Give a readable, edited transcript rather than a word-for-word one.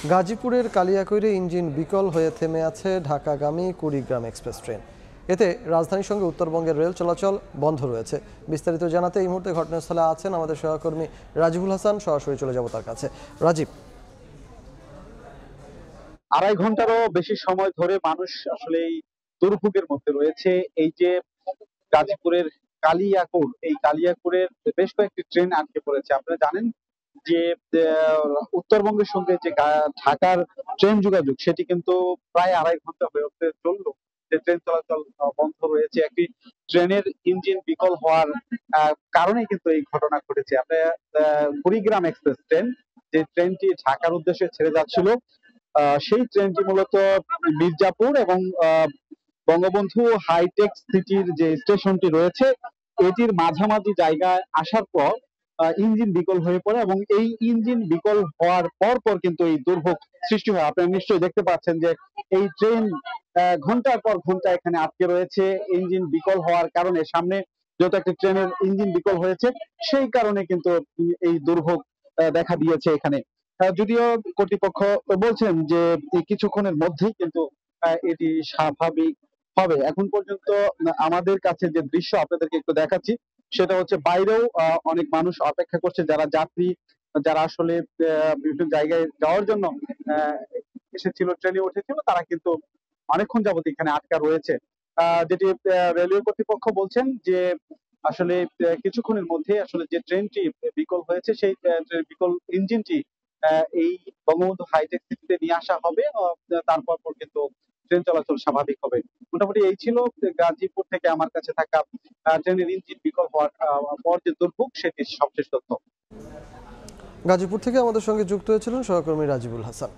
গাজীপুরের কালিয়াকৈরে ইঞ্জিন বিকল হয়ে থেমে আছে ঢাকাগামী কুড়িগ্রাম এক্সপ্রেস ট্রেন। এতে রাজধানীর সঙ্গে উত্তরবঙ্গের রেল চলাচল বন্ধ রয়েছে। বিস্তারিত জানাতে এই মুহূর্তে ঘটনাস্থলে আছেন আমাদের সহকর্মী রাজিবুল হাসান। সরাসরি চলে যাব তার কাছে। রাজীব, আড়াই ঘন্টারও বেশি সময় ধরে মানুষ আসলে এই দুর্ভোগের মধ্যে রয়েছে। এই যে গাজীপুরের কালিয়াকৈর, এই কালিয়াকৈরের বেশ কয়েকটি ট্রেন আটকে পড়েছে। আপনারা জানেন যে উত্তরবঙ্গের সঙ্গে যে ঢাকার ট্রেন যোগাযোগ সেটি কিন্তু প্রায় আড়াই ঘন্টা হয়ে উঠতে চললো যে ট্রেন চলাচল বন্ধ রয়েছে। একটি ট্রেনের ইঞ্জিন বিকল হওয়ার কারণে কিন্তু এই ঘটনা ঘটেছে। আপনার কুড়িগ্রাম এক্সপ্রেস ট্রেন, যে ট্রেনটি ঢাকার উদ্দেশ্যে ছেড়ে যাচ্ছিল, সেই ট্রেনটি মূলত মির্জাপুর এবং বঙ্গবন্ধু হাইটেক সিটির যে স্টেশনটি রয়েছে এটির মাঝামাঝি জায়গায় আসার পর ইঞ্জিন বিকল হয়ে পড়ে এবং এই ইঞ্জিন বিকল হওয়ার পর পর কিন্তু এই দুর্ভোগ সৃষ্টি হয়। আপনারা নিশ্চয়ই দেখতে পাচ্ছেন যে এই ট্রেন ঘন্টার পর ঘন্টা এখানে আটকে রয়েছে ইঞ্জিন বিকল হওয়ার কারণে। সামনে যেহেতু একটা ট্রেনের ইঞ্জিন বিকল হয়েছে সেই কারণে কিন্তু এই দুর্ভোগ দেখা দিয়েছে এখানে। যদিও কর্তৃপক্ষ বলছেন যে এই কিছুক্ষণের মধ্যেই কিন্তু এটি স্বাভাবিক হবে। এখন পর্যন্ত আমাদের কাছে যে দৃশ্য আপনাদেরকে একটু দেখাচ্ছি, সেটা হচ্ছে বাইরেও অনেক মানুষ অপেক্ষা করছে, যারা যাত্রী, যারা আসলে বিভিন্ন জায়গায় যাওয়ার জন্য আহ, এসেছিল, ট্রেনে উঠেছিল, তারা কিন্তু অনেকক্ষণ যাবত এখানে আটকা রয়েছে। যেটি রেলওয়ে কর্তৃপক্ষ বলছেন যে আসলে কিছুক্ষণের মধ্যে আসলে যে ট্রেনটি বিকল হয়েছে সেই বিকল ইঞ্জিনটি এই বঙ্গবন্ধু হাইটেক সিটিতে নিয়ে আসা হবে। তারপর পর কিন্তু ট্রেন চলাচল স্বাভাবিক হবে। মোটামুটি এই ছিল গাজীপুর থেকে আমার কাছে থাকা ট্রেনের ইঞ্জিন বিকল হওয়ার পর যে দুর্ভোগ সেটির সবশেষ তথ্য। গাজীপুর থেকে আমাদের সঙ্গে যুক্ত হয়েছিলেন সহকর্মী রাজিবুল হাসান।